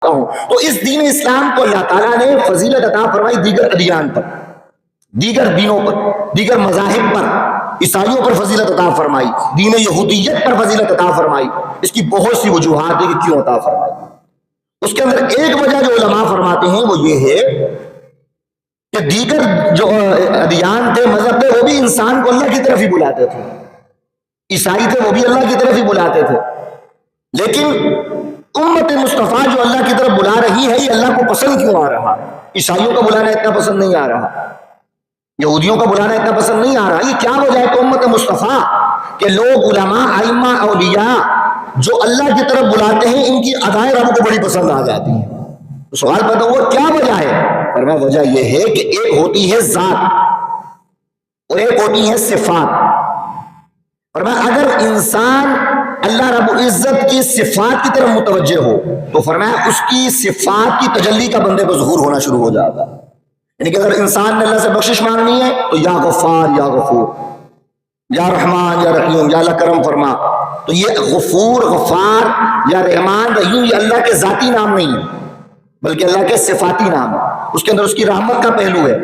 کرتا ہوں. تو اس دین اسلام کو اللہ تعالیٰ نے فضیلت عطا فرمائی دیگر ادیان پر، دیگر دینوں پر، دیگر مذاہب پر. عیسائیوں پر فضیلت عطا فرمائی، دین یہودیت پر فضیلت عطا فرمائی. اس کی بہت سی وجوہات ہیں کہ کیوں عطا فرمائی. اس کے اندر ایک وجہ جو علماء فرماتے ہیں وہ یہ ہے کہ دیگر جو ادیان تھے، مذہب تھے، وہ بھی انسان کو اللہ کی طرف ہی بلاتے تھے. عیسائی تھے وہ بھی اللہ کی طرف ہی بلاتے تھے، لیکن امت مصطفیٰ جو اللہ کی طرف بلا رہی ہے یہ اللہ کو پسند کیوں آ رہا ہے؟ عیسائیوں کا بلانا اتنا پسند نہیں آ رہا، یہودیوں کا بلانا اتنا پسند نہیں آ رہا. یہ کیا وجہ ہے کہ امت مصطفیٰ کہ لوگ علماء، ائمہ، اولیاء جو اللہ کی طرف بلاتے ہیں ان کی ادائیں رب کو بڑی پسند آ جاتی ہیں. تو سوال پیدا ہوا کیا وجہ ہے؟ فرمایا وجہ یہ ہے کہ ایک ہوتی ہے ذات اور ایک ہوتی ہے صفات. فرمایا اگر انسان اللہ رب العزت کی صفات کی طرف متوجہ ہو تو فرمایا اس کی صفات کی تجلی کا بندے کو ظہور ہونا شروع ہو جاتا ہے. یعنی کہ اگر انسان نے اللہ سے بخشش مانگنی ہے تو یا غفار یا غفور، یا رحمان یا رحیم، یا اللہ کرم فرما. تو یہ غفور، غفار یا رحمان، رحیم یہ اللہ کے ذاتی نام نہیں ہے بلکہ اللہ کے صفاتی نام ہے. اس کے اندر اس کی رحمت کا پہلو ہے،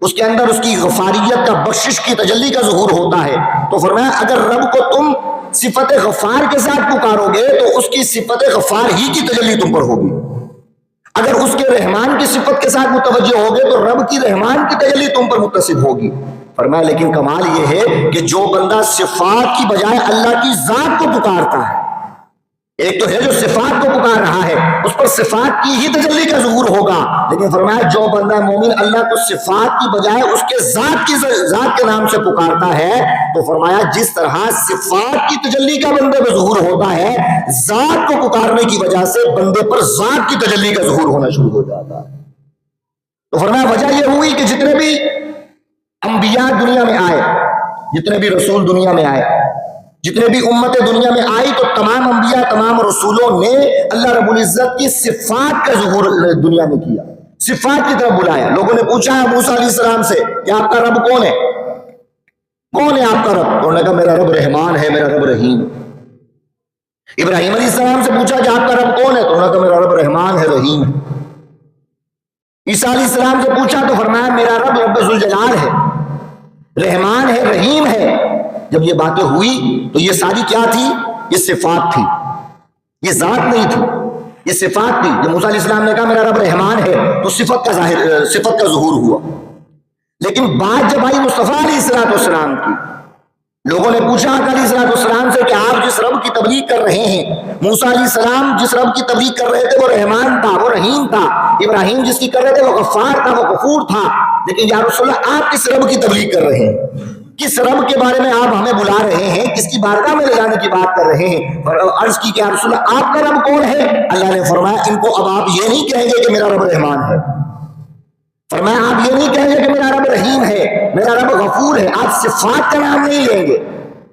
اس کے اندر اس کی غفاریت کا، بخشش کی تجلی کا ظہور ہوتا ہے. تو فرمایا اگر رب کو تم صفت غفار کے ساتھ پکارو گے تو اس کی صفت غفار ہی کی تجلی تم پر ہوگی. اگر اس کے رحمان کی صفت کے ساتھ متوجہ ہوگے تو رب کی رحمان کی تجلی تم پر متصل ہوگی. فرمایا لیکن کمال یہ ہے کہ جو بندہ صفات کی بجائے اللہ کی ذات کو پکارتا ہے، ایک تو ہے جو صفات کو پکار رہا ہے اس پر صفات کی ہی تجلی کا ظہور ہوگا، لیکن فرمایا جو بندہ مومن اللہ کو صفات کی بجائے اس کے ذات کے نام سے پکارتا ہے تو فرمایا جس طرح صفات کی تجلی کا بندے پہ ظہور ہوتا ہے، ذات کو پکارنے کی وجہ سے بندے پر ذات کی تجلی کا ظہور ہونا شروع ہو جاتا ہے. تو فرمایا وجہ یہ ہوئی کہ جتنے بھی انبیاء دنیا میں آئے، جتنے بھی رسول دنیا میں آئے، جتنے بھی امت دنیا میں آئی، تو تمام انبیاء، تمام رسولوں نے اللہ رب العزت کی صفات کا ظہور دنیا میں کیا، صفات کی طرف بلایا. لوگوں نے پوچھا موسیٰ علیہ السلام سے کہ آپ کا رب کون ہے؟ کون ہے آپ کا رب؟ انہوں نے کہا میرا رب رحمان ہے، میرا رب رحیم. ابراہیم علیہ السلام سے پوچھا کہ آپ کا رب کون ہے؟ تو انہوں نے کہا میرا رب رحمان ہے، رحیم ہے. عیسیٰ علیہ السلام سے پوچھا تو فرمایا میرا رب رب ذوالجلال ہے، رحمان ہے، رحیم ہے. جب یہ باتیں ہوئی تو یہ ساری کیا تھی؟ یہ صفات تھی، یہ ذات نہیں تھی، یہ صفات تھی. جب موسیٰ علیہ السلام نے کہا میرا رب رحمان ہے تو صفت کا ظہور ہوا. لیکن بات جب آئی مصطفیٰ علیہ السلام کی، لوگوں نے پوچھا علیہ السلام سے کہ آپ جس رب کی تبلیغ کر رہے ہیں، موسیٰ علیہ السلام جس رب کی تبلیغ کر رہے تھے وہ رحمان تھا، وہ رحیم تھا. ابراہیم جس کی کر رہے تھے وہ غفار تھا، وہ غفور تھا. لیکن یا رسول اللہ آپ کس رب کی تبلیغ کر رہے ہیں؟ کس رب کے بارے میں آپ ہمیں بلا رہے ہیں؟ کس کی بارگاہ میں لے جانے کی بات کر رہے ہیں؟ اور عرض کی کہ یا رسول اللہ آپ کا رب کون ہے؟ اللہ نے فرمایا ان کو اب آپ یہ نہیں کہیں گے کہ میرا رب رحمان ہے، فرمایا آپ یہ نہیں کہیں گے کہ میرا رب رحیم ہے، میرا رب غفور ہے. آپ صفات کا نام نہیں لیں گے،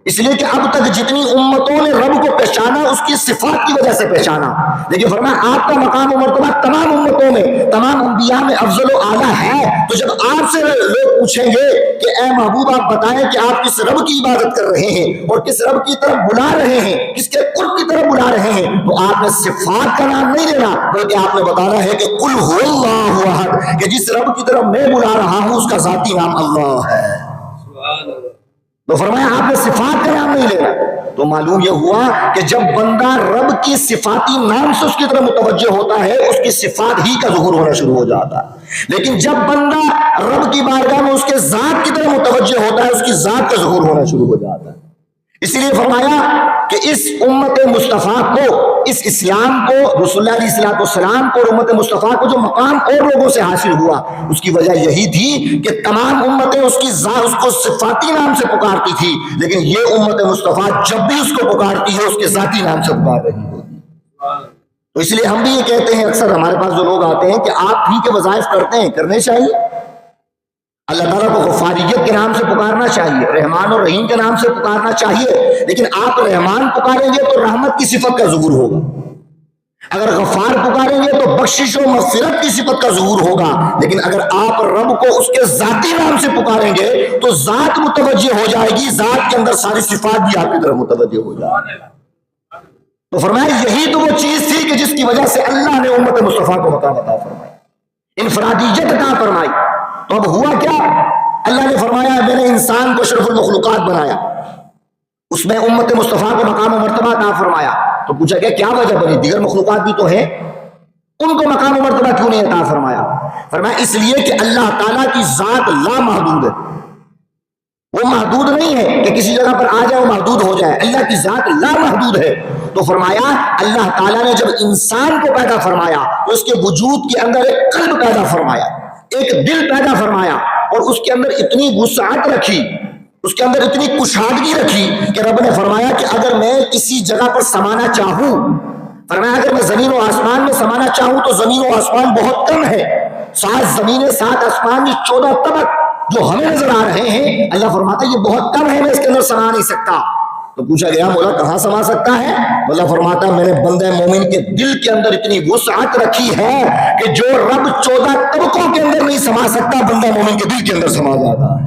اس لیے کہ اب تک جتنی امتوں نے رب کو پہچانا اس کی صفات کی وجہ سے پہچانا. لیکن فرمایا آپ کا مقام و مرتبہ تمام امتوں میں، تمام انبیاء میں افضل و اعلیٰ ہے. تو جب آپ سے لوگ پوچھیں گے کہ اے محبوب آپ بتائیں کہ آپ کس رب کی عبادت کر رہے ہیں اور کس رب کی طرف بلا رہے ہیں، کس کے قرب کی طرف بلا رہے ہیں، تو آپ نے صفات کا نام نہیں لینا بلکہ آپ نے بتانا ہے کہ قل هو اللہ احد، کہ جس رب کی طرف میں بلا رہا ہوں اس کا ذاتی نام اللہ ہے. سبحان اللہ. تو فرمایا آپ نے صفات کا نام نہیں لینا. تو معلوم یہ ہوا کہ جب بندہ رب کی صفاتی نام سے اس کی طرف متوجہ ہوتا ہے اس کی صفات ہی کا ظہور ہونا شروع ہو جاتا ہے. لیکن جب بندہ رب کی بارگاہ میں اس کے ذات کی طرف متوجہ ہوتا ہے اس کی ذات کا ظہور ہونا شروع ہو جاتا ہے. اسی لیے فرمایا کہ اس امت مصطفیٰ کو، اس اسلام کو، رسول اللہ علیہ السلام کو اور امت مصطفیٰ کو جو مقام اور لوگوں سے حاصل ہوا اس کی وجہ یہی تھی کہ تمام امتیں اس کی ذات، اس کو صفاتی نام سے پکارتی تھی، لیکن یہ امت مصطفیٰ جب بھی اس کو پکارتی ہے اس کے ذاتی نام سے پکار رہی ہوتی. تو اس لیے ہم بھی یہ کہتے ہیں، اکثر ہمارے پاس جو لوگ آتے ہیں کہ آپ ہی کے وظائف کرتے ہیں، کرنے چاہیے. اللہ تعالیٰ کو غفاریت کے نام سے پکارنا چاہیے، رحمان اور رحیم کے نام سے پکارنا چاہیے. لیکن آپ رحمان پکاریں گے تو رحمت کی صفت کا ظہور ہوگا، اگر غفار پکاریں گے تو بخشش و مغفرت کی صفت کا ظہور ہوگا. لیکن اگر آپ رب کو اس کے ذاتی نام سے پکاریں گے تو ذات متوجہ ہو جائے گی، ذات کے اندر ساری صفات بھی آپ کی طرف متوجہ ہو جائے گی. تو فرمایا یہی تو وہ چیز تھی کہ جس کی وجہ سے اللہ نے امت مصطفیٰ کو مقام عطا فرمائی، انفرادیت عطا فرمائی۔ تو اب ہوا کیا؟ اللہ نے فرمایا میں نے انسان کو اشرف المخلوقات بنایا، اس میں امت مصطفیٰ کو مقام و مرتبہ عطا فرمایا۔ تو پوچھا کہ کیا وجہ بنی؟ دیگر مخلوقات بھی تو ہیں، ان کو مقام و مرتبہ کیوں نہیں عطا فرمایا؟ فرمایا اس لیے کہ اللہ تعالیٰ کی ذات لامحدود ہے، وہ محدود نہیں ہے کہ کسی جگہ پر آ جائے وہ محدود ہو جائے، اللہ کی ذات لامحدود ہے۔ تو فرمایا اللہ تعالیٰ نے جب انسان کو پیدا فرمایا تو اس کے وجود کے اندر ایک قلب پیدا فرمایا، ایک دل پیدا فرمایا، اور اس کے اندر اتنی وسعت رکھی، اس کے اندر اتنی کشادگی رکھی کہ رب نے فرمایا کہ اگر میں کسی جگہ پر سمانا چاہوں، فرمایا اگر میں زمین و آسمان میں سمانا چاہوں تو زمین و آسمان بہت کم ہے، 7 زمینیں 7 آسمان، یہ 14 طبق جو ہمیں نظر آ رہے ہیں، اللہ فرماتا ہے یہ بہت کم ہے، میں اس کے اندر سما نہیں سکتا۔ تو پوچھا گیا مولا کہاں سما سکتا ہے؟ اللہ فرماتا ہے میں نے بندہ مومن کے دل کے اندر اتنی وسعت رکھی ہے کہ جو رب 14 طبقوں کے اندر نہیں سما سکتا، بندہ مومن کے دل کے اندر سما جاتا ہے۔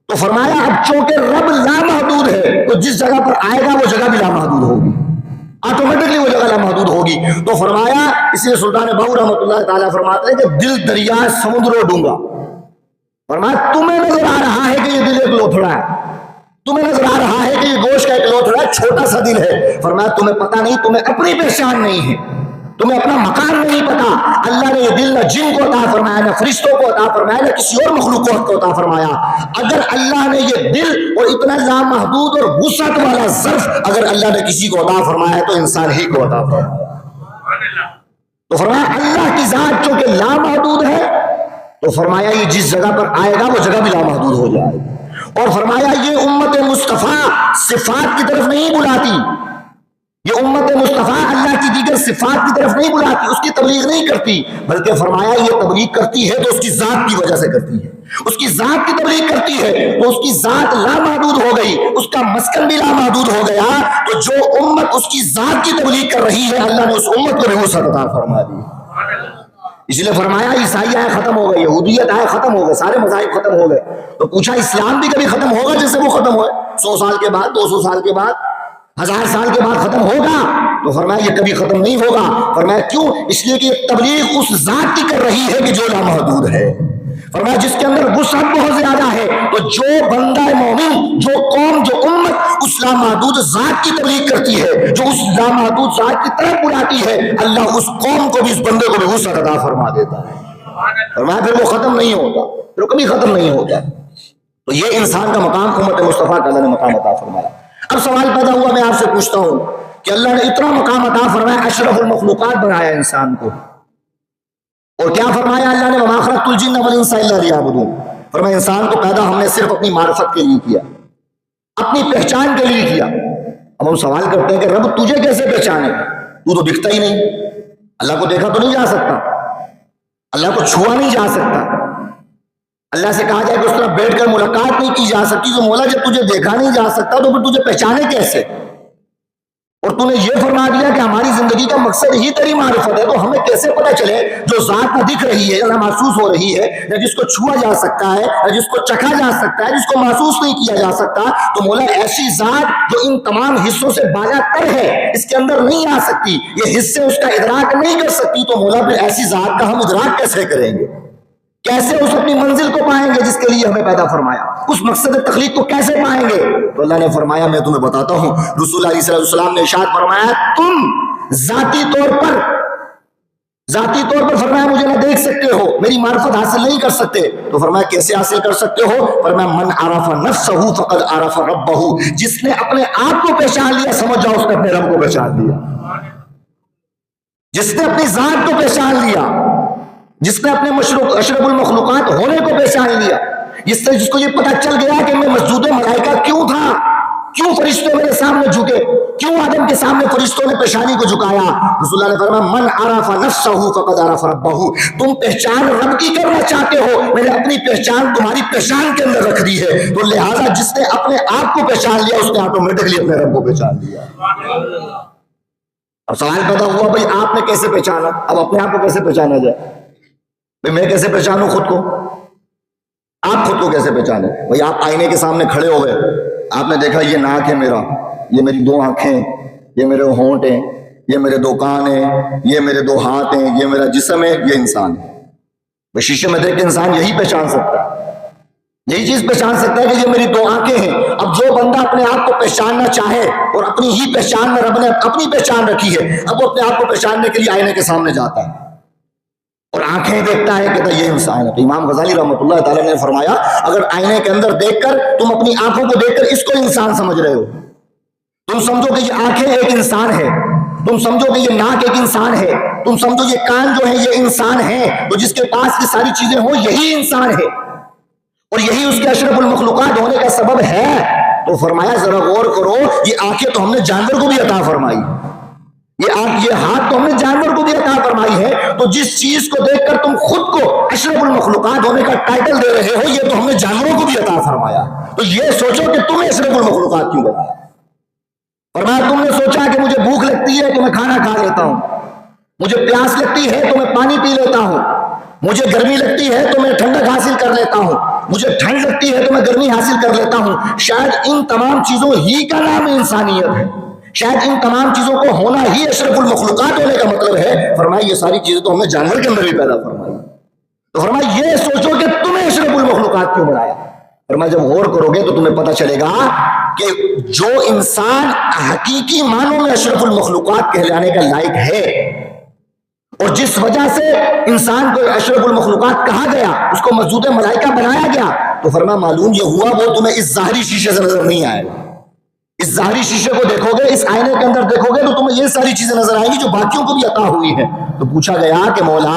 تو فرمایا اب چونکہ رب لامحدود ہے تو جس جگہ پر آئے گا وہ جگہ بھی لامحدود ہوگی، آٹومیٹکلی وہ جگہ لامحدود ہوگی۔ تو فرمایا اس لیے سلطان بہو رحمۃ اللہ تعالیٰ فرماتے ہیں کہ دل دریا سمندر ڈونگا، فرمایا تمہیں نظر آ رہا ہے کہ یہ دل ایک لوتھڑا ہے، تمہیں نظر آ رہا ہے کہ یہ گوشت کا ایک لوتھڑا ہے، چھوٹا سا دل ہے، فرمایا تمہیں پتہ نہیں، تمہیں اپنی پہچان نہیں ہے، تمہیں اپنا مکان نہیں پتا۔ اللہ نے یہ دل نہ جن کو عطا فرمایا، نہ فرشتوں کو عطا فرمایا، نہ کسی اور مخلوق کو عطا فرمایا۔ اگر اللہ نے یہ دل اور اتنا لامحدود اور وسعت والا ظرف اگر اللہ نے کسی کو عطا فرمایا ہے تو انسان ہی کو عطا فرمایا۔ تو فرمایا اللہ کی ذات چونکہ لامحدود ہے تو فرمایا یہ جس جگہ پر آئے گا وہ جگہ بھی لامحدود ہو جائے گی۔ اور فرمایا یہ امت مصطفیٰ صفات کی طرف نہیں بلاتی، یہ امت مصطفیٰ اللہ کی دیگر صفات کی طرف نہیں بلاتی، اس کی تبلیغ نہیں کرتی، بلکہ فرمایا یہ تبلیغ کرتی ہے تو اس کی ذات کی وجہ سے کرتی ہے، اس کی ذات کی تبلیغ کرتی ہے تو اس کی ذات لامحدود ہو گئی، اس کا مسکن بھی لامحدود ہو گیا۔ تو جو امت اس کی ذات کی تبلیغ کر رہی ہے اللہ نے اس امت کو بھی وسعت عطا فرما دی۔ اس لیے فرمایا عیسائی آئے ختم ہو گئے، یہودیت آئے ختم ہو گئے، سارے مذاہب ختم ہو گئے۔ تو پوچھا اسلام بھی کبھی ختم ہوگا جیسے وہ ختم ہوئے 100 سال کے بعد، 200 سال کے بعد، 1000 سال کے بعد ختم ہوگا؟ تو فرمایا یہ کبھی ختم نہیں ہوگا۔ فرمایا کیوں؟ اس لیے کہ یہ تبلیغ اس ذات کی کر رہی ہے کہ جو لامحدود ہے، فرمایا جس کے اندر وسعت بہت زیادہ ہے۔ تو جو بندہ مومن، جو قوم، جو امت اس لامحدود ذات کی تبلیغ کرتی ہے، جو اس لامحدود ذات کی طرف بلاتی ہے، اللہ اس قوم کو بھی، اس بندے کو بھی وسعت عطا فرما دیتا ہے۔ فرمایا پھر وہ ختم نہیں ہوتا، پھر وہ کبھی ختم نہیں ہوتا۔ تو یہ انسان کا مقام امت مصطفیٰ کا اللہ نے مقام عطا فرمایا۔ اب سوال پیدا ہوا، میں آپ سے پوچھتا ہوں کہ اللہ نے اتنا مقام عطا فرمایا، اشرف المخلوقات بنایا انسان کو، اور کیا فرمایا اللہ نے وما خلقت الجن والانس الا لیعبدون، فرمایا انسان کو پیدا ہم نے صرف اپنی معرفت کے لیے کیا، اپنی پہچان کے لیے کیا۔ اب ہم سوال کرتے ہیں کہ رب تجھے کیسے پہچانے؟ تو دکھتا ہی نہیں، اللہ کو دیکھا تو نہیں جا سکتا، اللہ کو چھوا نہیں جا سکتا، اللہ سے کہا جائے کہ اس طرح بیٹھ کر ملاقات نہیں کی جا سکتی، تو مولا جب تجھے دیکھا نہیں جا سکتا تو پھر تجھے پہچانے کیسے؟ اور تو نے یہ فرما دیا کہ ہماری زندگی کا مقصد ہی تیری معرفت ہے، تو ہمیں کیسے پتہ چلے جو ذات نہ دکھ رہی ہے، نہ محسوس ہو رہی ہے، نہ جس کو چھوا جا سکتا ہے، نہ جس کو چکھا جا سکتا ہے، جس کو محسوس نہیں کیا جا سکتا، تو مولا ایسی ذات جو ان تمام حصوں سے بالا تر ہے، اس کے اندر نہیں آ سکتی، یہ حصے اس کا ادراک نہیں کر سکتی، تو مولا پھر ایسی ذات کا ہم ادراک کیسے کریں گے؟ کیسے اس اپنی منزل کو پائیں گے جس کے لیے ہمیں پیدا فرمایا؟ اس مقصد تخلیق کو کیسے پائیں گے؟ تو اللہ نے فرمایا میں تمہیں بتاتا ہوں۔ رسول اللہ صلی اللہ علیہ وسلم نے ارشاد فرمایا تم ذاتی طور پر فرمایا مجھے نہ دیکھ سکتے ہو، میری معرفت حاصل نہیں کر سکتے۔ تو فرمایا کیسے حاصل کر سکتے ہو؟ فرمایا من عرف نفسہ فقد عرف ربہ، جس نے اپنے آپ کو پہچان لیا سمجھ جاؤ اس نے اپنے رب کو پہچان لیا۔ جس نے اپنی ذات کو پہچان لیا، جس نے اپنے اشرف المخلوقات ہونے کو پہچان لیا، جس کو یہ پتہ چل گیا کہ میں مسجود ملائکہ کیوں تھا، کیوں فرشتے میرے سامنے جھکے، کیوں آدم کے سامنے فرشتوں نے پیشانی کو جھکایا۔ رسول اللہ نے فرمایا من عرف نفسہ فقد عرف ربہ، تم پہچان رب کی کرنا چاہتے ہو، میں نے اپنی پہچان تمہاری پہچان کے اندر رکھ دی ہے، تو لہٰذا جس نے اپنے آپ کو پہچان لیا اس نے آٹومیٹکلی اپنے رب کو پہچان لیا۔ اب سوال پیدا ہوا بھائی آپ نے کیسے پہچانا؟ اب اپنے آپ کو کیسے پہچانا جائے؟ میں کیسے پہچانوں خود کو؟ آپ خود کو کیسے پہچانیں؟ بھائی آپ آئینے کے سامنے کھڑے ہوئے، آپ نے دیکھا یہ ناک ہے میرا، یہ میری 2 آنکھیں، یہ میرے ہونٹ ہیں، یہ میرے دو کان ہیں، یہ میرے دو ہاتھ ہیں، یہ میرا جسم ہے، یہ انسان ہے۔ وہ شیشے میں دیکھ کے انسان یہی پہچان سکتا ہے، یہی چیز پہچان سکتا ہے کہ یہ میری دو آنکھیں ہیں۔ اب جو بندہ اپنے آپ کو پہچاننا چاہے اور اپنی ہی پہچان میں رب نے اپنی پہچان رکھی ہے، اب وہ اپنے آپ کو پہچاننے کے لیے آئینے کے سامنے جاتا ہے اور آنکھیں دیکھتا ہے، کہتا ہے یہ انسان ہے۔ تو امام غزالی رحمۃ اللہ تعالیٰ نے فرمایا اگر آئینے کے اندر دیکھ کر تم اپنی آنکھوں کو دیکھ کر اس کو انسان سمجھ رہے ہو، تم سمجھو کہ یہ آنکھیں ایک انسان ہے، تم سمجھو کہ یہ ناک ایک انسان ہے، تم سمجھو یہ کان جو ہے یہ انسان ہے، تو جس کے پاس یہ ساری چیزیں ہوں یہی انسان ہے اور یہی اس کے اشرف المخلوقات ہونے کا سبب ہے۔ تو فرمایا ذرا غور کرو، یہ آنکھیں تو ہم نے جانور کو بھی عطا فرمائی، یہ ہاتھ تو ہم نے جانور کو بھی عطا فرمائی ہے، تو جس چیز کو دیکھ کر تم خود کو اشرف المخلوقات ہونے کا ٹائٹل دے رہے ہو، یہ تو ہم نے جانوروں کو بھی عطا فرمایا۔ تو یہ سوچو کہ تمہیں اشرف المخلوقات کیوں بنایا۔ فرمایا تم نے سوچا کہ مجھے بھوک لگتی ہے تو میں کھانا کھا لیتا ہوں، مجھے پیاس لگتی ہے تو میں پانی پی لیتا ہوں، مجھے گرمی لگتی ہے تو میں ٹھنڈک حاصل کر لیتا ہوں، مجھے ٹھنڈ لگتی ہے تو میں گرمی حاصل کر لیتا ہوں۔ شاید ان تمام چیزوں ہی کا نام انسانیت ہے، شاید ان تمام چیزوں کو ہونا ہی اشرف المخلوقات ہونے کا مطلب ہے۔ فرمایا یہ ساری چیزیں تو ہم نے جانور کے اندر بھی پیدا فرمائی۔ تو فرمایا یہ سوچو کہ تمہیں اشرف المخلوقات کیوں بنایا۔ فرمایا جب غور کرو گے تو تمہیں پتہ چلے گا کہ جو انسان حقیقی معنوں میں اشرف المخلوقات کہلانے کا لائق ہے اور جس وجہ سے انسان کو اشرف المخلوقات کہا گیا، اس کو مسجود ملائکہ بنایا گیا، تو فرمایا معلوم یہ ہوا وہ تمہیں اس ظاہری شیشے سے نظر نہیں آئے گا۔ اس ظاہری شیشے کو دیکھو گے، اس آئینے کے اندر دیکھو گے تو تمہیں یہ ساری چیزیں نظر آئیں گی جو باقیوں کو بھی عطا ہوئی ہیں۔ تو پوچھا گیا کہ مولا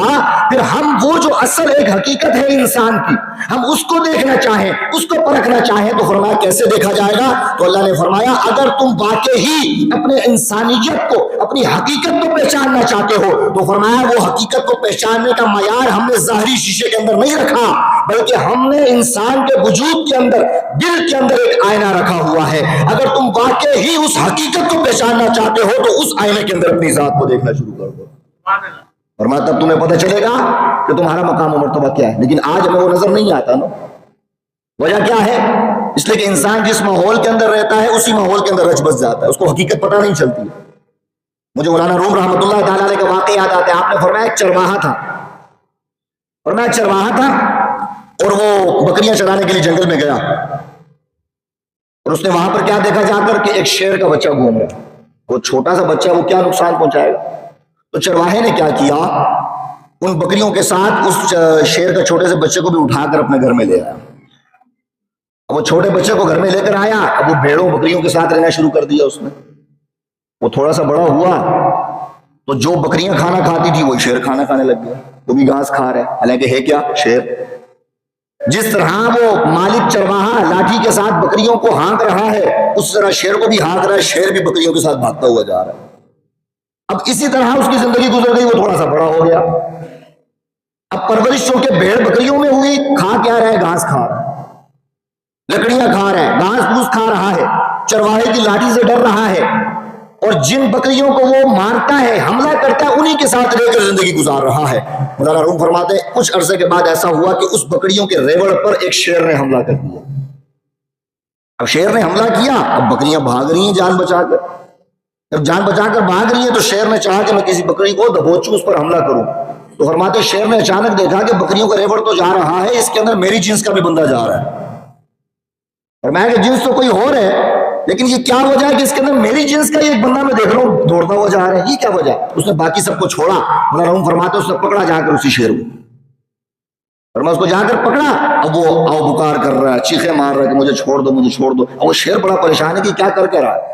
پھر ہم وہ جو اصل ایک حقیقت ہے انسان کی، ہم اس کو دیکھنا چاہیں، اس کو پرکھنا چاہیں، تو فرمایا کیسے دیکھا جائے گا؟ تو اللہ نے فرمایا اگر تم واقعی اپنے انسانیت کو، اپنی حقیقت کو پہچاننا چاہتے ہو تو فرمایا وہ حقیقت کو پہچاننے کا معیار ہم نے ظاہری شیشے کے اندر نہیں رکھا، بلکہ ہم نے انسان کے وجود کے اندر، دل کے اندر ایک آئینہ رکھا ہوا ہے۔ اگر تم واقعی اس حقیقت کو پہچاننا چاہتے ہو تو اس آئینے کے اندر اپنی ذات کو دیکھنا شروع کر دو، اور تب تمہیں پتہ چلے گا کہ تمہارا مقام و مرتبہ کیا ہے۔ لیکن آج ہمیں وہ نظر نہیں آتا نا۔ وجہ کیا ہے؟ اس لیے کہ انسان جس ماحول کے اندر رہتا ہے اسی ماحول کے اندر رچ بس جاتا ہے، اس کو حقیقت پتہ نہیں چلتی۔ مجھے مولانا روم رحمۃ اللہ تعالیٰ علیہ کا واقعہ یاد آتا ہے۔ آپ نے فرمایا ایک چرواہا تھا، فرمایا ایک چرواہا تھا اور وہ بکریاں چرانے کے لیے جنگل میں گیا، اور اس نے وہاں پر کیا دیکھا جا کر کہ ایک شیر کا بچہ گھوم رہا ہے۔ وہ چھوٹا سا بچہ، وہ کیا نقصان پہنچائے گا؟ تو چرواہے نے کیا کیا، ان بکریوں کے ساتھ اس شیر کا چھوٹے سے بچے کو بھی اٹھا کر اپنے گھر میں لے آیا۔ اب وہ چھوٹے بچے کو گھر میں لے کر آیا، اب وہ بھیڑوں بکریوں کے ساتھ رہنا شروع کر دیا اس نے۔ وہ تھوڑا سا بڑا ہوا تو جو بکریاں کھانا کھاتی تھی وہ شیر کھانا کھانے لگ گیا، وہ بھی گھاس کھا رہا ہے، حالانکہ ہے کیا؟ شیر۔ جس طرح وہ مالک چرواہا لاٹھی کے ساتھ بکریوں کو ہانک رہا ہے، اس طرح شیر کو بھی ہانک رہا ہے، شیر بھی بکریوں کے ساتھ بھاگتا ہوا جا رہا ہے۔ اب اسی طرح اس کی زندگی گزر گئی، وہ تھوڑا سا بڑا ہو گیا۔ اب پرورش چونکہ بھیڑ بکریوں میں ہوئی، کھا کیا رہا ہے؟ گھاس کھا رہا ہے، لکڑیاں کھا رہا ہے، گھاس پھوس کھا رہا ہے، چرواہے کی لاٹھی سے ڈر رہا ہے، اور جن بکریوں کو وہ مارتا ہے، حملہ کرتا ہے، انہی کے ساتھ رہ کر زندگی گزار رہا ہے۔ مولانا روم فرماتے ہیں کچھ عرصے کے بعد ایسا ہوا کہ اس بکریوں کے ریوڑ پر ایک شیر نے حملہ کر دیا۔ اب شیر نے حملہ کیا، اب بکریاں بھاگ رہی ہیں جان بچا کر۔ جب جان بچا کر بھاگ رہی ہے تو شیر نے چاہا کہ میں کسی بکری کو دبوچوں، اس پر حملہ کروں۔ تو فرماتے شیر نے اچانک دیکھا کہ بکریوں کا ریوڑ تو جا رہا ہے، اس کے اندر میری جنس کا بھی بندہ جا رہا ہے۔ فرمایا کہ جنس تو کوئی اور ہے، لیکن یہ کیا وجہ ہے کہ اس کے اندر میری جنس کا ایک بندہ میں دیکھ رہا ہوں دوڑتا ہوا جا رہا ہے، یہ کیا وجہ ہے؟ اس نے باقی سب کو چھوڑا۔ مولانا فرماتے اس نے پکڑا جا کر اسی شیر کو، فرمایا اس کو جا کر پکڑا۔ اب وہ آؤ بکار کر رہا ہے، چیخیں مار رہا ہے کہ مجھے چھوڑ دو، مجھے چھوڑ دو۔ اب وہ شیر بڑا پریشان ہے کہ کیا کر کے رہا ہے،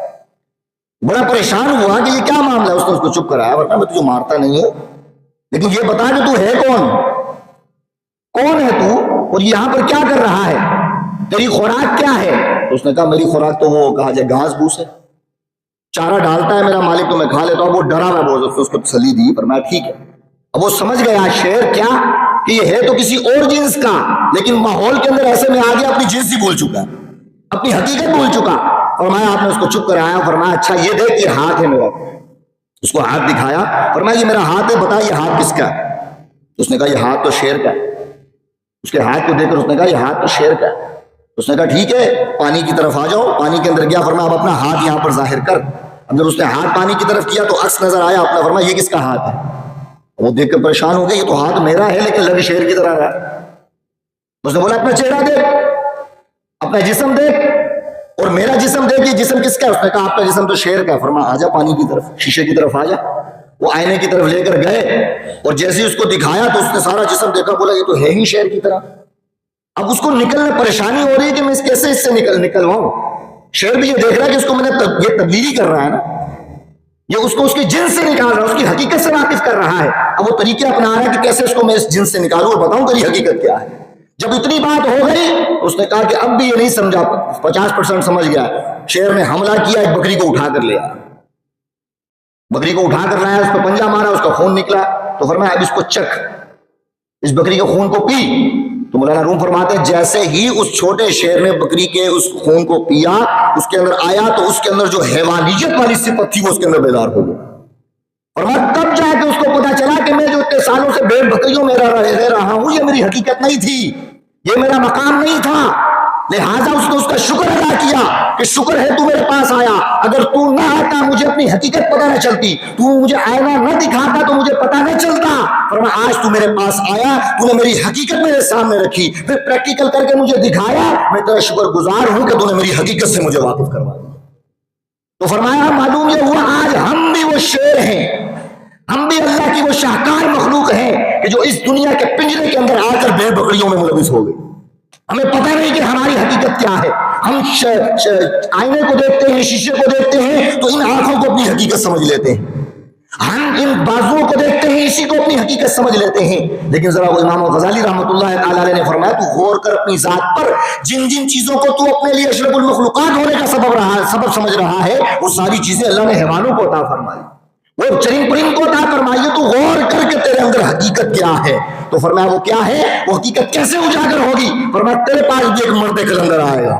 بڑا پریشان ہوا کہ یہ کیا معاملہ ہے۔ اس نے اس کو چپ کرایا، ورنہ میں تجھے مارتا نہیں ہوں، لیکن یہ بتا کہ تو ہے کون، کون ہے تو، اور یہاں پر کیا کر رہا ہے، تیری خوراک کیا ہے؟ تو اس نے کہا میری خوراک تو وہ کہا جائے گھاس بھوس ہے، چارہ ڈالتا ہے میرا مالک تو میں کھا لیتا ہوں۔ وہ ڈرا ہوا بہت، اس کو تسلی دی، فرمایا ٹھیک ہے۔ اب وہ سمجھ گیا شیر کیا کہ یہ ہے تو کسی اور جنس کا، لیکن ماحول کے اندر ایسے میں آ گیا اپنی جنس ہی بھول چکا ہے، اپنی حقیقت بھول چکا۔ فرمایا آپ نے اس کو چپ کرایا، فرمایا اچھا یہ دیکھ یہ ہاتھ ہے میرا۔ اس کو ہاتھ دکھایا، فرمایا یہ میرا ہاتھ ہے، بتا یہ ہاتھ کس کا ہے؟ اس نے کہا یہ ہاتھ تو شیر کا ہے۔ اس کے ہاتھ کو دیکھ کر اس نے کہا یہ ہاتھ تو شیر کا ہے۔ اس نے کہا ٹھیک ہے پانی کی طرف آ جاؤ۔ پانی کے اندر گیا، فرمایا اب اپنا ہاتھ یہاں پر ظاہر کر۔ اب جب اس نے ہاتھ پانی کی طرف کیا تو عکس نظر آیا، آپ نے فرمایا یہ کس کا ہاتھ ہے؟ وہ دیکھ کر پریشان ہو گیا، یہ تو ہاتھ میرا ہے لیکن لگ شیر کی طرح رہا۔ اس نے بولا اپنا چہرہ دیکھ، اپنا جسم دیکھ، اور میرا جسم دیکھ، یہ جسم کس کا ہے؟ اس نے کہا آپ کا جسم تو شیر کا ہے۔ فرمایا آجا پانی کی طرف، شیشے کی طرف آجا۔ وہ آئینے کی طرف لے کر گئے اور جیسے ہی اس کو دکھایا تو اس نے سارا جسم دیکھا، بولا یہ تو ہے ہی شیر کی طرح۔ اب اس کو نکلنے پریشانی ہو رہی ہے کہ میں کیسے اس سے نکلواؤں۔ شیر بھی یہ دیکھ رہا ہے کہ اس کو میں نے یہ تبدیلی کر رہا ہے نا، یہ اس کو اس کی جنس سے نکال رہا ہے، اس کی حقیقت سے واقف کر رہا ہے۔ اب وہ طریقے اپنا رہا ہے کہ کیسے اس کو میں اس جنس سے نکالوں اور بتاؤں کہ حقیقت کیا ہے۔ جب اتنی بات ہو گئی اس نے کہا کہ اب بھی یہ نہیں سمجھا، 50% سمجھ گیا۔ شیر نے حملہ کیا، ایک بکری کو اٹھا کر لیا، بکری کو اٹھا کر لایا، اس پہ پنجہ مارا، اس کا خون نکلا تو فرمایا اب اس کو چکھ، اس بکری کے خون کو پی۔ تو مولانا روم فرماتے ہیں جیسے ہی اس چھوٹے شیر نے بکری کے اس خون کو پیا، اس کے اندر آیا تو اس کے اندر جو حیوانیت والی صفت تھی وہ اس کے اندر بیدار ہو گئی۔ اور میں تب جا کے اس کو پتا چلا کہ میں جو اتنے سالوں سے بھیڑ بکریوں میں رہ رہا ہوں یہ میری حقیقت نہیں تھی، یہ میرا مقام نہیں تھا۔ لہٰذا اس نے اس کا شکر ادا کیا کہ شکر ہے تو میرے پاس آیا، اگر تو نہ آتا مجھے اپنی حقیقت پتہ نہ چلتی، تو مجھے آئینہ نہ دکھاتا تو مجھے پتہ نہ چلتا۔ فرمایا آج تو میرے پاس آیا، تو نے میری حقیقت میرے سامنے رکھی، پھر پریکٹیکل کر کے مجھے دکھایا، میں تیرا شکر گزار ہوں کہ تو نے میری حقیقت سے مجھے واقف کروا دیا۔ تو فرمایا معلوم یہ ہوا آج ہم بھی وہ شیر ہیں، ہم بھی اللہ کی وہ شاہکار مخلوق ہیں کہ جو اس دنیا کے پنجرے کے اندر آ کر بے بکریوں میں ملوث ہو گئی۔ ہمیں پتہ نہیں کہ ہماری حقیقت کیا ہے۔ ہم آئینے کو دیکھتے ہیں، شیشے کو دیکھتے ہیں تو ان آنکھوں کو اپنی حقیقت سمجھ لیتے ہیں، ہم ان بازوؤں کو دیکھتے ہیں اسی کو اپنی حقیقت سمجھ لیتے ہیں۔ لیکن ذرا وہ امام غزالی رحمۃ اللہ تعالی علیہ نے فرمایا تو غور کر اپنی ذات پر، جن جن چیزوں کو تو اپنے لیے اشرف المخلوقات ہونے کا سبب سمجھ رہا ہے وہ ساری چیزیں اللہ نے حیوانوں کو عطا فرمائی، وہ چرند پرند کو عطا فرمائی۔ تو غور کر کے تیرے اندر حقیقت کیا ہے؟ تو فرمایا وہ کیا ہے، وہ حقیقت کیسے اجاگر ہوگی؟ فرمایا تیرے پاس بھی ایک مرد کلندر آئے گا،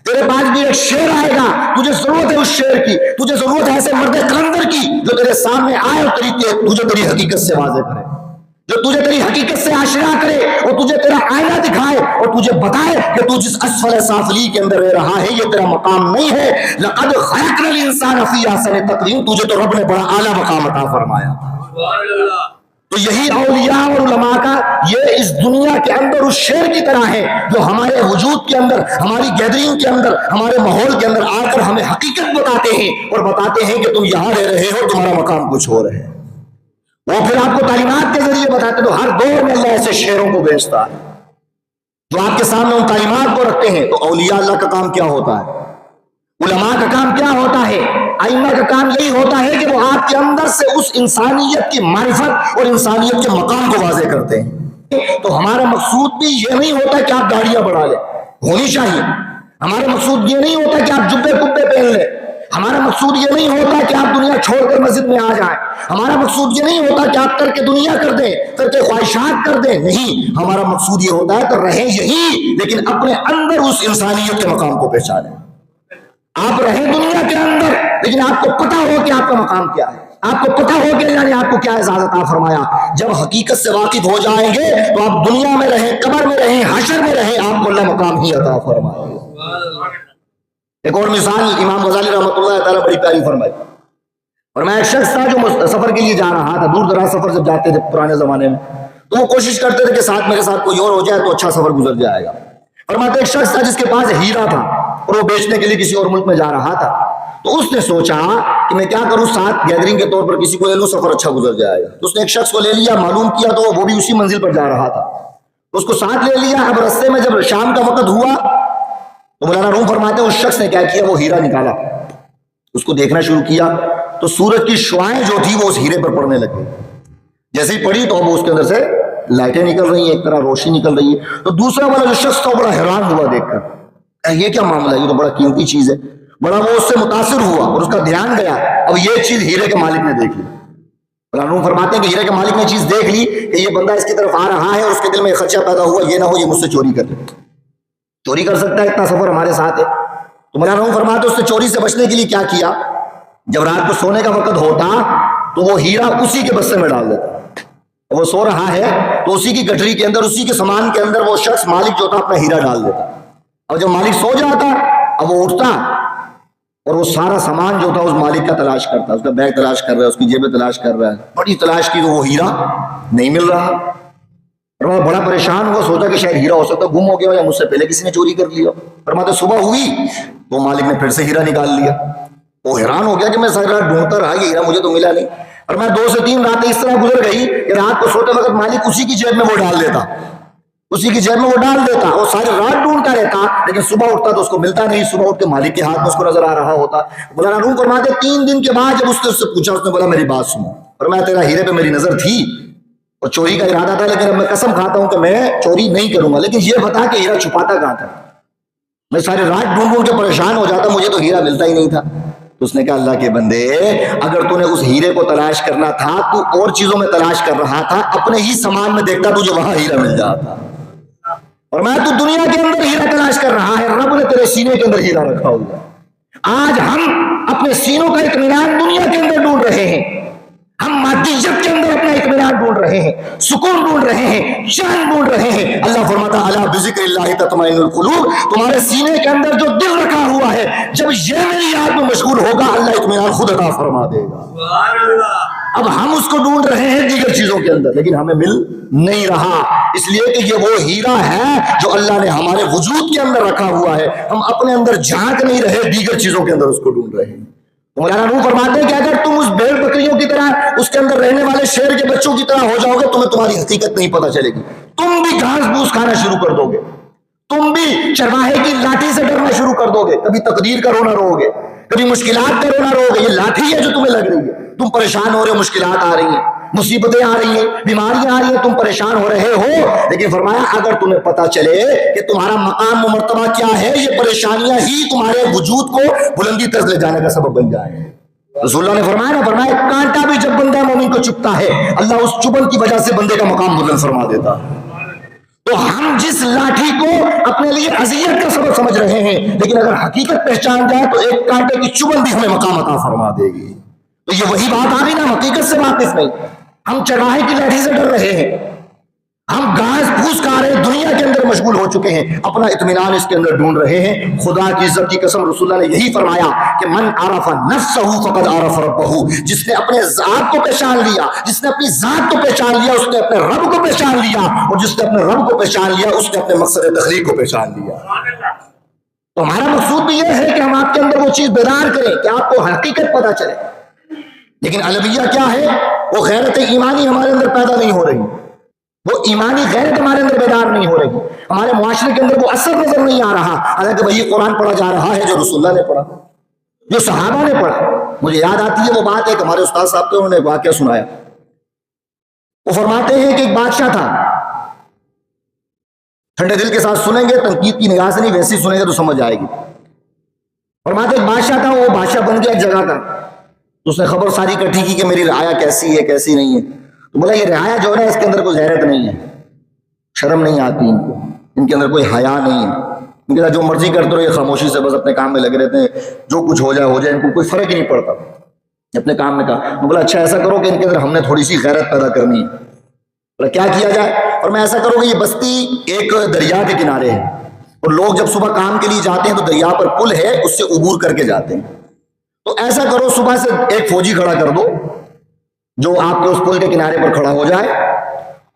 تیرے پاس بھی ایک شیر آئے گا، تجھے ضرورت ہے اس شیر کی، تجھے ضرورت ہے ایسے مرد کلندر کی جو تیرے سامنے آئے اور تجھے تیری حقیقت سے واضح کرے، جو تجھے تیری حقیقت سے آشنا کرے اور تجھے تیرا آئینہ دکھائے اور تجھے بتائے کہ تو جس اسفل سافلی کے اندر رہ رہا ہے یہ تیرا مقام نہیں ہے۔ لقد خلقنا الانسان فی احسن تقویم، تجھے تو رب نے بڑا اعلیٰ مقام عطا فرمایا۔ تو یہی اولیاء اور علماء کا یہ اس دنیا کے اندر اس شیر کی طرح ہے جو ہمارے وجود کے اندر، ہماری گیدرنگ کے اندر، ہمارے ماحول کے اندر آ کر ہمیں حقیقت بتاتے ہیں اور بتاتے ہیں کہ تم یہاں رہ رہے ہو، تمہارا مقام کچھ اور ہے۔ وہ پھر آپ کو تعلیمات کے ذریعے بتاتے، تو ہر دور میں اللہ ایسے شیروں کو بھیجتا ہے جو آپ کے سامنے ان تعلیمات کو رکھتے ہیں۔ تو اولیاء اللہ کا کام کیا ہوتا ہے، علماء کا کام کیا ہوتا ہے، ائمہ کا کام یہی ہوتا ہے کہ وہ آپ کے اندر سے اس انسانیت کی معرفت اور انسانیت کے مقام کو واضح کرتے ہیں۔ تو ہمارا مقصود بھی یہ نہیں ہوتا کہ آپ داڑیاں بڑھا لیں، ہونی چاہیے۔ ہمارا مقصود یہ نہیں ہوتا کہ آپ جبے کبے پہن لیں، ہمارا مقصود یہ نہیں ہوتا کہ آپ دنیا چھوڑ کر مسجد میں آ جائیں، ہمارا مقصود یہ نہیں ہوتا کہ آپ ترک دنیا کر دیں، ترک خواہشات کر دیں، نہیں، ہمارا مقصود یہ ہوتا ہے کہ رہیں یہی لیکن اپنے اندر اس انسانیت کے مقام کو پہچانیں۔ آپ رہیں دنیا کے اندر لیکن آپ کو پتہ ہو کہ آپ کا مقام کیا ہے، آپ کو پتہ ہو کہ اللہ نے آپ کو کیا اعزاز عطا فرمایا۔ جب حقیقت سے واقف ہو جائیں گے تو آپ دنیا میں رہیں، قبر میں رہیں، حشر میں رہیں، آپ کو اللہ مقام ہی عطا فرمائے۔ ایک اور مثال امام غزالی رحمۃ اللہ تعالیٰ بڑی پیاری فرمائی۔ اور میں ایک شخص تھا جو سفر کے لیے جا رہا تھا، دور دراز سفر جب جاتے تھے پرانے زمانے میں تو وہ کوشش کرتے تھے کہ ساتھ میرے ساتھ کوئی اور ہو جائے تو اچھا سفر گزر جائے گا۔ فرماتے ایک شخص تھا جس کے پاس ہیرا تھا اور وہ بیچنے کے لیے کسی اور ملک میں جا رہا تھا، تو اس نے سوچا کہ میں کیا کروں، ساتھ گیدرنگ کے طور پر کسی کو لے لوں، سفر اچھا گزر جائے گا۔ تو اس نے ایک شخص کو لے لیا، معلوم کیا تو وہ بھی اسی منزل پر جا رہا تھا، اس کو ساتھ لے لیا۔ اب رستے میں جب شام کا وقت ہوا تو مولانا روم فرماتے ہیں اس شخص نے کیا کیا، وہ ہیرا نکالا، اس کو دیکھنا شروع کیا تو سورج کی شعاعیں جو تھی وہ اس ہیرے پر پڑنے لگ گئی۔ جیسے ہی پڑی تو اب اس کے اندر سے لائٹیں نکل رہی ہیں، ایک طرح روشنی نکل رہی ہے۔ تو دوسرا والا جو شخص تھا بڑا حیران ہوا دیکھ کر، یہ کیا معاملہ ہے، یہ تو بڑا قیمتی چیز ہے، بڑا وہ اس سے متاثر ہوا اور اس کا دھیان گیا۔ اب یہ چیز ہیرے کے مالک نے دیکھ لی۔ مولانا روم فرماتے ہیں کہ ہیرے کے مالک نے چیز دیکھ لی کہ یہ بندہ اس کی طرف آ رہا ہے اور اس کے دل میں خدشہ پیدا ہوا یہ نہ ہو یہ مجھ سے چوری کر لے، چوری کر سکتا ہے، اتنا سفر ہمارے ساتھ ہے۔ تو مولانا روم فرماتے ہیں اس نے چوری سے بچنے کے لیے کیا کیا، جب رات کو سونے کا وقت ہوتا تو وہ ہیرا اسی کے بستے میں ڈال دیتا، وہ سو رہا ہے تو اسی کی گٹری کے اندر، اسی کے سامان کے اندر وہ شخص مالک جو تھا اپنا ہیرا ڈال دیتا۔ اور جب مالک سو جاتا اب وہ اٹھتا اور وہ سارا سامان جو تھا اس مالک کا تلاش کرتا، اس کا بیگ تلاش کر رہا ہے، اس کی جیبیں تلاش کر رہا ہے، بڑی تلاش کی تو وہ ہیرا نہیں مل رہا، اور وہ بڑا پریشان ہوا، سوچا کہ شاید ہیرا ہو سکتا گم ہو گیا یا مجھ سے پہلے کسی نے چوری کر لیا۔ فرماتے صبح ہوئی تو مالک نے پھر سے ہیرا نکال لیا، وہ حیران ہو گیا کہ میں ساری رات ڈھونڈتا رہا، یہ ہیرا مجھے تو ملا نہیں، اور میں 2 سے 3 راتیں اس طرح گزر گئی کہ رات کو سوتے وقت مالک اسی کی جیب میں وہ ڈال دیتا، اسی کی جیب میں وہ ڈال دیتا، وہ ساری رات ڈھونڈتا رہتا، لیکن صبح اٹھتا تو اس کو ملتا نہیں، صبح اٹھ کے مالک کے ہاتھ میں اس کو نظر آ رہا ہوتا۔ مولانا روم فرماتے 3 دن کے بعد جب اس نے اس سے پوچھا، اس نے بولا میری بات سنو، اور میں تیرا ہیرے پہ میری نظر تھی اور چوری کا ارادہ تھا، لیکن اب میں قسم کھاتا ہوں کہ میں چوری نہیں کروں گا، لیکن یہ بتا کہ ہیرا چھپاتا کہاں تھا؟ میں ساری رات ڈھونڈ ڈھونڈ کے پریشان ہو جاتا، مجھے تو ہیرا ملتا ہی نہیں تھا۔ تو اس نے کہا اللہ کے بندے، اگر تو نے اس ہیرے کو تلاش کرنا تھا تو اور چیزوں میں تلاش کر رہا تھا، اپنے ہی سامان میں دیکھتا تجھے وہاں ہیرا مل جاتا، اور میں تو دنیا کے اندر ہیرا تلاش کر رہا ہے، رب نے تیرے سینے کے اندر ہیرا رکھا ہوا۔ آج ہم اپنے سینوں کا اطمینان دنیا کے اندر ڈھونڈ رہے ہیں، ہم مادیت کے اندر اپنا اطمینان ڈھونڈ رہے ہیں، سکون ڈھونڈ رہے ہیں، چین ڈھونڈ رہے ہیں۔ اللہ فرماتا الا بذکر اللہ تطمئن القلوب، تمہارے سینے کے اندر جو دل رکھا ہوا ہے، جب یہ میری یاد میں مشغول ہوگا اللہ اطمینان خود عطا فرما دے گا۔ سبحان اللہ۔ اب ہم اس کو ڈھونڈ رہے ہیں دیگر چیزوں کے اندر، لیکن ہمیں مل نہیں رہا، اس لیے کہ یہ وہ ہیرا ہے جو اللہ نے ہمارے وجود کے اندر رکھا ہوا ہے، ہم اپنے اندر جھانک نہیں رہے، دیگر چیزوں کے اندر اس کو ڈھونڈ رہے ہیں۔ مولانا روح فرماتے ہیں کہ اگر تم اس بھیڑ بکریوں کی طرح اس کے اندر رہنے والے شیر کے بچوں کی طرح ہو جاؤ گے، تمہیں تمہاری حقیقت نہیں پتہ چلے گی، تم بھی گھاس پھوس کھانا شروع کر دو گے، تم بھی چرواہے کی لاٹھی سے ڈرنا شروع کر دو گے، کبھی تقدیر کا رونا رو گے، کبھی مشکلات کا رونا رو گے، یہ لاٹھی ہے جو تمہیں لگ رہی ہے، تم پریشان ہو رہے ہو، مشکلات آ رہی ہیں، مصیبتیں آ رہی ہیں، بیماریاں آ رہی ہیں، تم پریشان ہو رہے ہو، لیکن فرمایا اگر تمہیں پتا چلے کہ تمہارا مقام و مرتبہ کیا ہے، یہ پریشانیاں ہی تمہارے وجود کو بلندی تک لے جانے کا سبب بن جائیں۔ رسول اللہ نے فرمایا کانٹا بھی جب بندہ مومن کو چبھتا ہے، اللہ اس چبھن کی وجہ سے بندے کا مقام بلند فرما دیتا۔ تو ہم جس لاٹھی کو اپنے لیے اذیت کا سبب سمجھ رہے ہیں، لیکن اگر حقیقت پہچان جائے تو ایک کانٹے کی چبھن بھی ہمیں مقام عطا فرما دے گی۔ تو یہ وہی بات آ گئی نا، حقیقت سے واقف نہیں، ہم چرواہے کی لاٹھی سے ڈر رہے ہیں، ہم گھاس پھوس کھا رہے ہیں، دنیا کے اندر مشغول ہو چکے ہیں، اپنا اطمینان اس کے اندر ڈھونڈ رہے ہیں۔ خدا کی عزت کی قسم رسول اللہ نے یہی فرمایا کہ من عرف نفسہ فقد عرف ربہ، جس نے اپنے ذات کو پہچان لیا، جس نے اپنی ذات کو پہچان لیا، اس نے اپنے رب کو پہچان لیا، اور جس نے اپنے رب کو پہچان لیا اس نے اپنے مقصد تخلیق کو پہچان لیا۔ تو ہمارا مقصود بھی یہ ہے کہ ہم آپ کے اندر وہ چیز بیدار کریں کہ آپ کو حقیقت پتہ چلے، لیکن الویہ کیا ہے؟ وہ غیرت ایمانی ہمارے اندر پیدا نہیں ہو رہی، وہ ایمانی غیرت ہمارے اندر بیدار نہیں ہو رہی، ہمارے معاشرے کے اندر وہ اثر نظر نہیں آ رہا، حالانکہ وہی قرآن پڑھا جا رہا ہے جو رسول اللہ نے پڑھا، جو صحابہ نے پڑھا۔ مجھے یاد آتی ہے وہ بات ہے کہ ہمارے استاد صاحب کو انہوں نے ایک واقعہ سنایا، وہ فرماتے ہیں کہ ایک بادشاہ تھا، ٹھنڈے دل کے ساتھ سنیں گے، تنقید کی نگاہ سے نہیں، ویسے ہی سنیں گے تو سمجھ آئے گی۔ فرماتے ایک بادشاہ تھا، وہ بادشاہ بن گیا ایک جگہ کا، تو اس نے خبر ساری اکٹھی کی کہ میری رعایا کیسی ہے کیسی نہیں ہے، تو بولا یہ رعایا جو ہے اس کے اندر کوئی غیرت نہیں ہے، شرم نہیں آتی ان کو، ان کے اندر کوئی حیا نہیں ہے، ان کے ساتھ جو مرضی کرتے رہو، یہ خاموشی سے بس اپنے کام میں لگے رہتے ہیں، جو کچھ ہو جائے ہو جائے، ان کو کوئی فرق ہی نہیں پڑتا، اپنے کام میں کہا۔ بولا اچھا ایسا کرو کہ ان کے اندر ہم نے تھوڑی سی غیرت پیدا کرنی ہے۔ بولا کیا کیا جائے؟ اور میں ایسا کروں کہ یہ بستی ایک دریا کے کنارے ہے، اور لوگ جب صبح کام کے لیے جاتے ہیں تو دریا پر پل ہے، اس سے عبور کر کے جاتے ہیں، تو ایسا کرو صبح سے ایک فوجی کھڑا کر دو جو آپ کے اس پل کے کنارے پر کھڑا ہو جائے،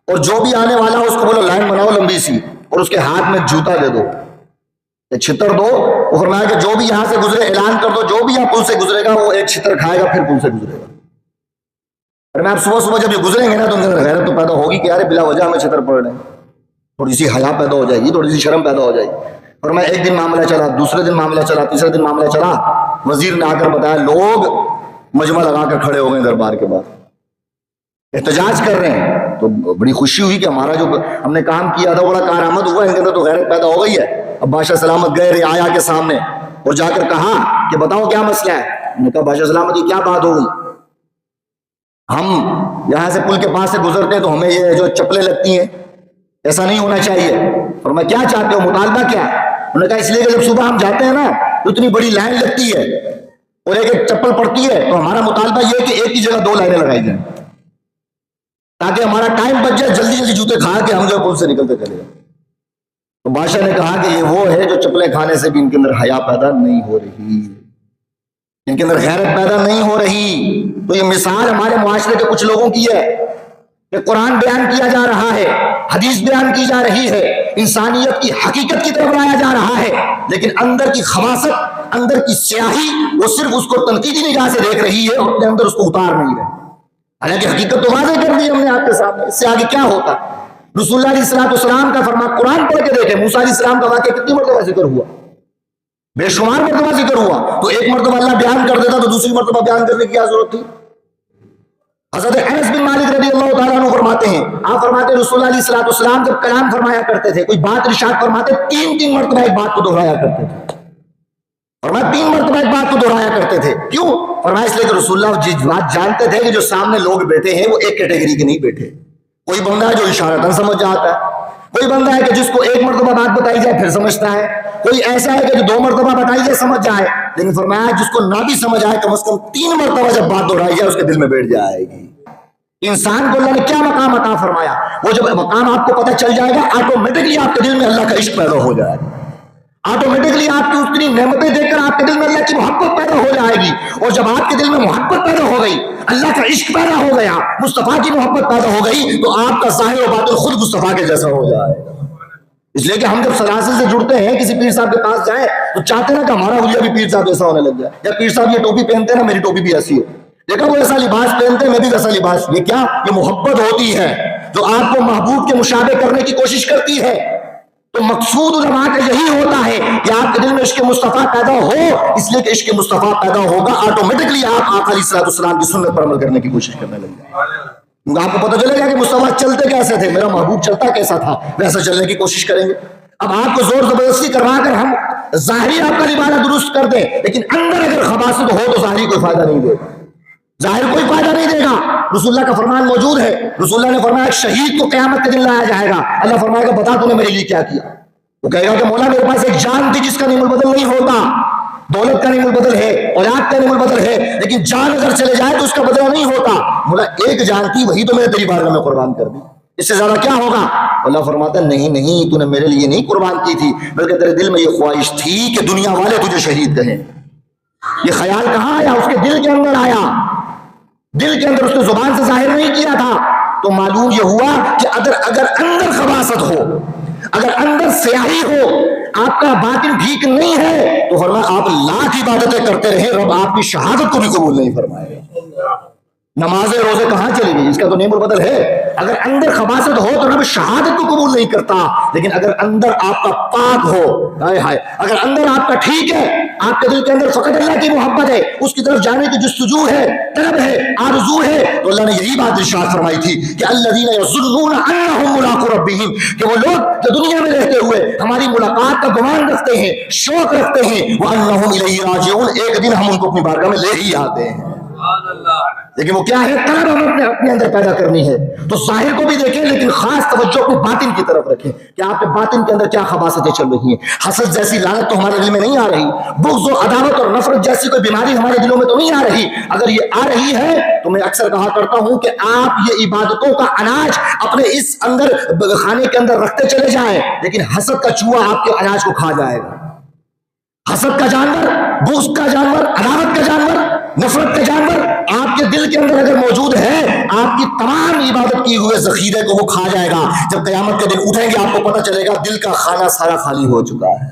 اور جو بھی آنے والا ہو اس کو بولو لائن بناؤ لمبی سی، اور اس کے ہاتھ میں جوتا دے دو، ایک چھتر دو، وہ فرمایا کہ جو بھی یہاں سے گزرے اعلان کر دو جو بھی یہاں پل سے گزرے گا وہ ایک چھتر کھائے گا پھر پل سے گزرے گا۔ اور میں آپ صبح صبح جب یہ گزریں گے نا تو ان کے اندر غیرت تو پیدا ہوگی کہ یار بلا وجہ ہمیں چھتر پڑ رہے ہیں، تھوڑی سی حیا پیدا ہو جائے گی، تھوڑی سی شرم پیدا ہو جائے گی۔ اور میں ایک دن معاملہ چلا، دوسرے دن معاملہ چلا، تیسرے دن معاملہ چلا، وزیر نے آ کر بتایا لوگ مجمع لگا کر کھڑے ہو گئے دربار کے بعد، احتجاج کر رہے ہیں۔ تو بڑی خوشی ہوئی کہ ہمارا جو ہم نے کام کیا تھا بڑا کارآمد ہوا، ان کے اندر تو غیرت پیدا ہو گئی ہے۔ اب بادشاہ سلامت گئے رعایا کے سامنے اور جا کر کہا کہ بتاؤ کیا مسئلہ ہے؟ انہوں نے کہا بادشاہ سلامت یہ کیا بات ہو گئی؟ ہم یہاں سے پل کے پاس سے گزرتے ہیں تو ہمیں یہ جو چپلیں لگتی ہیں ایسا نہیں ہونا چاہیے۔ اور میں کیا چاہتے ہو، مطالبہ کیا؟ انہوں نے کہا اس لیے کہ جب صبح ہم جاتے ہیں نا تو اتنی بڑی لائن لگتی ہے اور ایک ایک چپل پڑتی ہے، تو ہمارا مطالبہ یہ ہے کہ ایک ہی جگہ 2 لائنیں لگائی جائیں تاکہ ہمارا ٹائم بچ جائے، جلدی جلدی جوتے کھا کے ہم جو پل سے نکلتے چلے جائیں۔ تو بادشاہ نے کہا کہ یہ وہ ہے جو چپلیں کھانے سے بھی ان کے اندر حیا پیدا نہیں ہو رہی۔ ان کے اندر غیرت پیدا نہیں ہو رہی. تو یہ مثال ہمارے معاشرے کے کچھ لوگوں کی ہے کہ قرآن بیان کیا جا رہا ہے, حدیث بیان کی جا رہی ہے, انسانیت کی حقیقت کی طرف لایا جا رہا ہے, لیکن اندر کی خباثت, اندر کی سیاہی, وہ صرف اس کو تنقیدی نگاہ سے دیکھ رہی ہے اور اپنے اندر اس کو اتار نہیں رہی. حالانکہ حقیقت تو واضح کر دی ہم نے آپ کے سامنے, اس سے آگے کیا ہوتا. رسول اللہ علیہ السلام کا فرمان قرآن پڑھ کے دیکھیں, موسیٰ علیہ السلام کا واقعہ کتنی مرتبہ ذکر ہوا, بے شمار مرتبہ ذکر ہوا. تو ایک مرتبہ اللہ بیان کر دیتا تو دوسری مرتبہ بیان کرنے کی کیا ضرورت تھی. حضرت انس بن مالک رضی اللہ تعالیٰ عنہ فرماتے ہیں, آپ فرماتے ہیں رسول اللہ علیہ السلام جب کلام فرمایا کرتے تھے, کوئی بات ارشاد فرماتے, تین مرتبہ ایک بات کو دہرایا کرتے تھے. فرمایا 3 مرتبہ ایک بات کو دہرایا کرتے تھے. کیوں؟ فرمایا اس لیے کہ رسول اللہ جس بات جانتے تھے کہ جو سامنے لوگ بیٹھے ہیں وہ ایک کیٹیگری کے نہیں بیٹھے. کوئی بندہ ہے جو اشارتاً سمجھ جاتا ہے, کوئی بندہ ہے کہ جس کو ایک مرتبہ بات بتائی جائے پھر سمجھتا ہے, کوئی ایسا ہے کہ جو 2 مرتبہ بتائی جائے سمجھ جائے. لیکن فرمایا جس کو نہ بھی سمجھ آئے کم از کم 3 مرتبہ جب بات دہرائی جائے اس کے دل میں بیٹھ جائے گی. انسان کو اللہ نے کیا مقام عطا فرمایا, وہ جب مقام آپ کو پتہ چل جائے گا آٹومیٹکلی آپ کے دل میں اللہ کا عشق پیدا ہو جائے گا. آٹومیٹکلی آپ کی اتنی نعمتیں دیکھ کر آپ کے دل میں اللہ کی محبت پیدا ہو جائے گی. اور جب آپ کے دل میں محبت پیدا ہو گئی, اللہ کا عشق پیدا ہو گیا, مصطفیٰ کی محبت پیدا ہو گئی, تو آپ کا ظاہر و باطن خود مصطفیٰ کے جیسا ہو جائے گا. اس لیے کہ ہم جب سلاسل سے جڑتے ہیں, کسی پیر صاحب کے پاس جائیں تو چاہتے ہیں کہ ہمارا حلیہ بھی پیر صاحب جیسا ہونے لگ جائے, یا پیر صاحب یہ ٹوپی پہنتے ہیں نا میری ٹوپی بھی ایسی ہو, دیکھا وہ ایسا لباس پہنتے ہیں میں بھی ویسا لباس. یہ کیا, یہ محبت ہوتی ہے جو آپ کو محبوب کے مشابہ کرنے کی کوشش کرتی ہے. تو مقصود علماء کا یہی ہوتا ہے کہ آپ کے دل میں عشق مصطفیٰ پیدا ہو, اس لیے کہ عشق مصطفیٰ پیدا ہوگا آٹومیٹکلی آپ آقا علیہ السلام کی سنت پر عمل کرنے کی کوشش کرنے لگ جائیں. آپ کو پتہ چلے گا کہ مصطفیٰ چلتے کیسے تھے, میرا محبوب چلتا کیسا تھا, ویسا چلنے کی کوشش کریں گے. اب آپ کو زور زبردستی کروا کر ہم ظاہری آپ کا لبادہ درست کر دیں, لیکن اندر اگر خباثت ہو تو ظاہری کوئی فائدہ نہیں دے گا, ظاہر کوئی فائدہ نہیں دے گا. رسول اللہ کا فرمان موجود ہے, رسول اللہ نے فرمایا شہید کو قیامت کے دن لایا جائے گا, اللہ فرمائے گا بتا تو نے میرے لیے کیا کیا. وہ کہے گا کہ مولا میرے پاس ایک جان تھی جس کا نیم البدل نہیں ہوتا, دولت کا نیم البدل ہے, اولاد کا نیم البدل ہے, لیکن جان اگر چلے جائے تو اس کا بدلہ نہیں ہوتا. مولا ایک جان تھی وہی تو میں نے تیری بارگاہ میں قربان کر دی, اس سے زیادہ کیا ہوگا. اللہ فرماتا ہے نہیں تو نے میرے لیے نہیں قربان کی تھی, بلکہ تیرے دل میں یہ خواہش تھی کہ دنیا والے تجھے شہید کہیں. یہ خیال کہاں آیا, اس کے دل کے اندر آیا, دل کے اندر, اس نے زبان سے ظاہر نہیں کیا تھا. تو معلوم یہ ہوا کہ اگر اندر خباثت ہو, اگر اندر سیاہی ہو, آپ کا باطن ٹھیک نہیں ہے, تو فرمایا آپ لاکھ عبادتیں کرتے رہے, رب آپ کی شہادت کو بھی قبول نہیں فرمائے. نمازیں روزے کہاں چلی گئی, اس کا تو نیم البدل ہے. اگر اندر خباثت ہو تو رب شہادت کو قبول نہیں کرتا, لیکن اگر اندر آپ کا پاک ہو, اگر اندر آپ کا ٹھیک ہے, آپ کے دل کے اندر فقط اللہ کی محبت ہے, اس کی طرف جانے کی جستجو ہے, طلب ہے, آرزو ہے, تو اللہ نے یہی بات ارشاد فرمائی تھی کہ الذین یظنون انہم ملاقو ربہم, کہ وہ لوگ جو دنیا میں رہتے ہوئے ہماری ملاقات کا گمان رکھتے ہیں, شوق رکھتے ہیں, وانہم الیہ راجعون, ایک دن ہم ان کو اپنی بارگاہ میں لے ہی آتے ہیں. لیکن وہ کیا ہے, طلب ہم اپنے اندر پیدا کرنی ہے. تو ظاہر کو بھی دیکھیں لیکن خاص توجہ اپنے باطن کی طرف رکھیں کہ آپ کے باطن کے اندر کیا خباثتیں چل رہی ہیں. حسد جیسی لعنت تو ہمارے دل میں نہیں آ رہی, بغض و عداوت اور نفرت جیسی کوئی بیماری ہمارے دلوں میں تو نہیں آ رہی. اگر یہ آ رہی ہے تو میں اکثر کہا کرتا ہوں کہ آپ یہ عبادتوں کا اناج اپنے اس اندر خانے کے اندر رکھتے چلے جائیں, لیکن حسد کا چوہا آپ کے اناج کو کھا جائے گا. حسد کا جانور, بغض کا جانور, عداوت کا جانور, نفرت کا جانور آپ کے دل کے اندر اگر موجود ہے, آپ کی تمام عبادت کی ہوئے ذخیرے کو وہ کھا جائے گا. جب قیامت کے دن اٹھیں گے آپ کو پتہ چلے گا دل کا خانہ سارا خالی ہو چکا ہے.